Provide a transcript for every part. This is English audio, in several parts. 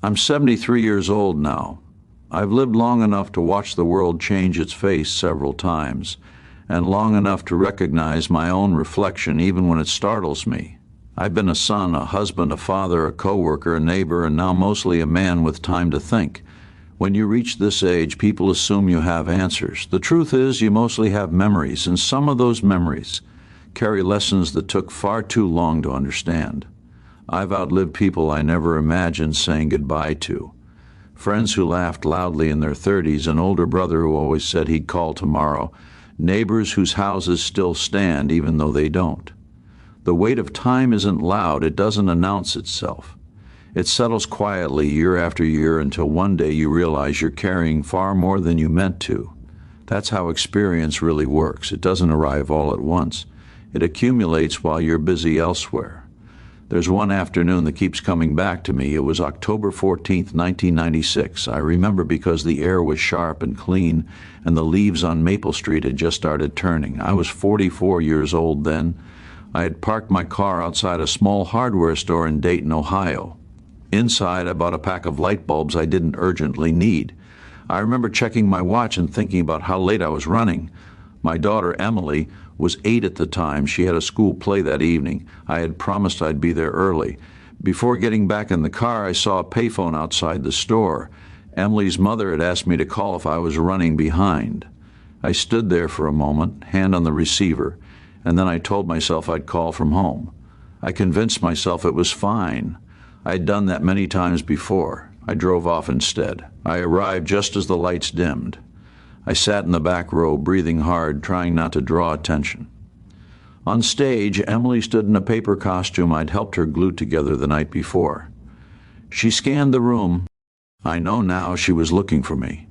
I'm 73 years old now. I've lived long enough to watch the world change its face several times, and long enough to recognize my own reflection even when it startles me. I've been a son, a husband, a father, a coworker, a neighbor, and now mostly a man with time to think. When you reach this age, people assume you have answers. The truth is, you mostly have memories, and some of those memories carry lessons that took far too long to understand. I've outlived people I never imagined saying goodbye to. Friends who laughed loudly in their 30s, an older brother who always said he'd call tomorrow, neighbors whose houses still stand even though they don't. The weight of time isn't loud, it doesn't announce itself. It settles quietly year after year until one day you realize you're carrying far more than you meant to. That's how experience really works. It doesn't arrive all at once. It accumulates while you're busy elsewhere. There's one afternoon that keeps coming back to me. It was October 14th, 1996. I remember because the air was sharp and clean, and the leaves on Maple Street had just started turning. I was 44 years old then. I had parked my car outside a small hardware store in Dayton, Ohio. Inside, I bought a pack of light bulbs I didn't urgently need. I remember checking my watch and thinking about how late I was running. My daughter, Emily, was 8 at the time. She had a school play that evening. I had promised I'd be there early. Before getting back in the car, I saw a payphone outside the store. Emily's mother had asked me to call if I was running behind. I stood there for a moment, hand on the receiver, and then I told myself I'd call from home. I convinced myself it was fine. I'd done that many times before. I drove off instead. I arrived just as the lights dimmed. I sat in the back row, breathing hard, trying not to draw attention. On stage, Emily stood in a paper costume I'd helped her glue together the night before. She scanned the room. I know now she was looking for me.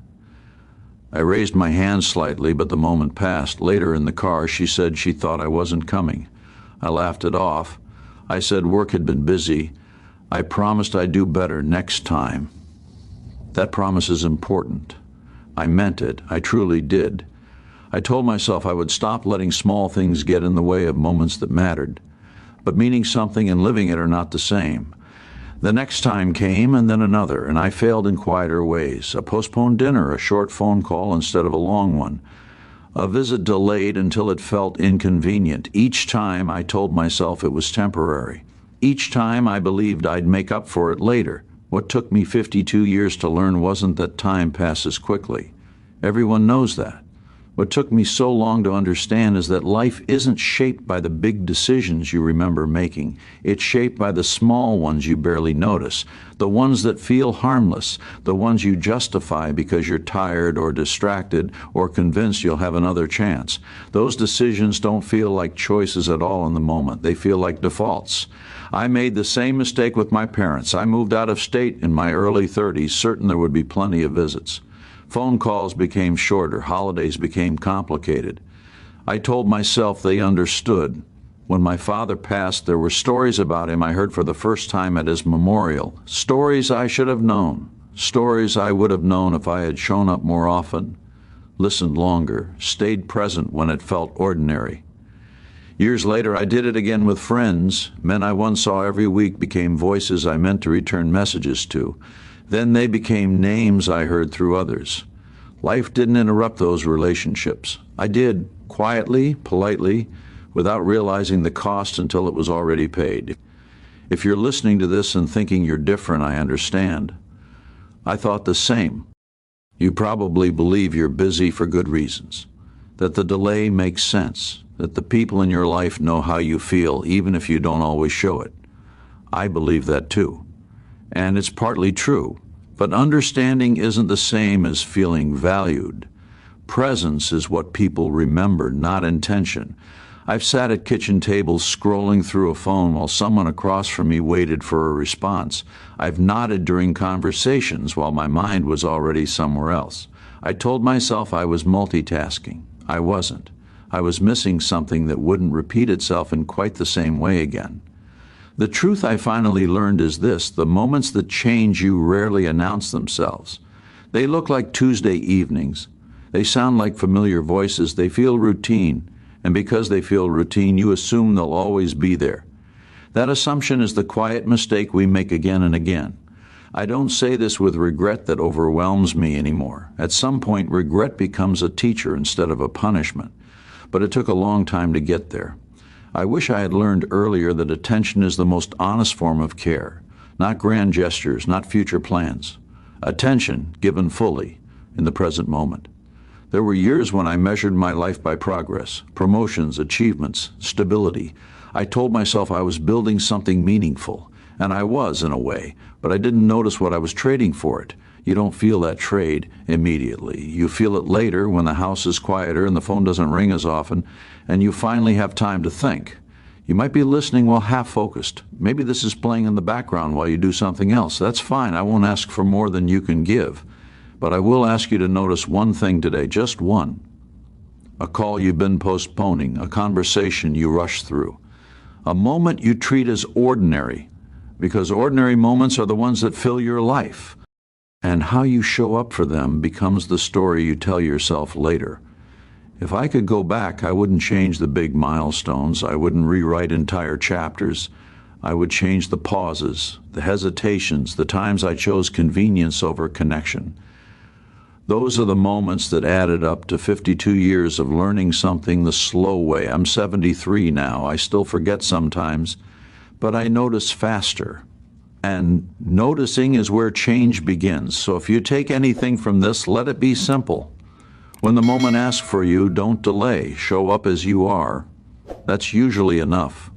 I raised my hand slightly, but the moment passed. Later in the car, she said she thought I wasn't coming. I laughed it off. I said work had been busy. I promised I'd do better next time. That promise is important. I meant it. I truly did. I told myself I would stop letting small things get in the way of moments that mattered. But meaning something and living it are not the same. The next time came, and then another, and I failed in quieter ways. A postponed dinner, a short phone call instead of a long one. A visit delayed until it felt inconvenient. Each time I told myself it was temporary. Each time I believed I'd make up for it later. What took me 52 years to learn wasn't that time passes quickly. Everyone knows that. What took me so long to understand is that life isn't shaped by the big decisions you remember making. It's shaped by the small ones you barely notice, the ones that feel harmless, the ones you justify because you're tired or distracted or convinced you'll have another chance. Those decisions don't feel like choices at all in the moment. They feel like defaults. I made the same mistake with my parents. I moved out of state in my early 30s, certain there would be plenty of visits. Phone calls became shorter. Holidays became complicated. I told myself they understood. When my father passed, there were stories about him I heard for the first time at his memorial. Stories I should have known. Stories I would have known if I had shown up more often, listened longer, stayed present when it felt ordinary. Years later, I did it again with friends. Men I once saw every week became voices I meant to return messages to. Then they became names I heard through others. Life didn't interrupt those relationships. I did, quietly, politely, without realizing the cost until it was already paid. If you're listening to this and thinking you're different, I understand. I thought the same. You probably believe you're busy for good reasons, that the delay makes sense, that the people in your life know how you feel, even if you don't always show it. I believe that too. And it's partly true. But understanding isn't the same as feeling valued. Presence is what people remember, not intention. I've sat at kitchen tables scrolling through a phone while someone across from me waited for a response. I've nodded during conversations while my mind was already somewhere else. I told myself I was multitasking. I wasn't. I was missing something that wouldn't repeat itself in quite the same way again. The truth I finally learned is this: the moments that change you rarely announce themselves. They look like Tuesday evenings. They sound like familiar voices. They feel routine. And because they feel routine, you assume they'll always be there. That assumption is the quiet mistake we make again and again. I don't say this with regret that overwhelms me anymore. At some point, regret becomes a teacher instead of a punishment. But it took a long time to get there. I wish I had learned earlier that attention is the most honest form of care. Not grand gestures, not future plans. Attention given fully in the present moment. There were years when I measured my life by progress, promotions, achievements, stability. I told myself I was building something meaningful, and I was in a way, but I didn't notice what I was trading for it. You don't feel that trade immediately. You feel it later when the house is quieter and the phone doesn't ring as often, and you finally have time to think. You might be listening while half-focused. Maybe this is playing in the background while you do something else. That's fine. I won't ask for more than you can give. But I will ask you to notice one thing today, just one. A call you've been postponing, a conversation you rush through, a moment you treat as ordinary, because ordinary moments are the ones that fill your life. And how you show up for them becomes the story you tell yourself later. If I could go back, I wouldn't change the big milestones. I wouldn't rewrite entire chapters. I would change the pauses, the hesitations, the times I chose convenience over connection. Those are the moments that added up to 52 years of learning something the slow way. I'm 73 now. I still forget sometimes, but I notice faster. And noticing is where change begins. So if you take anything from this, let it be simple. When the moment asks for you, don't delay. Show up as you are. That's usually enough.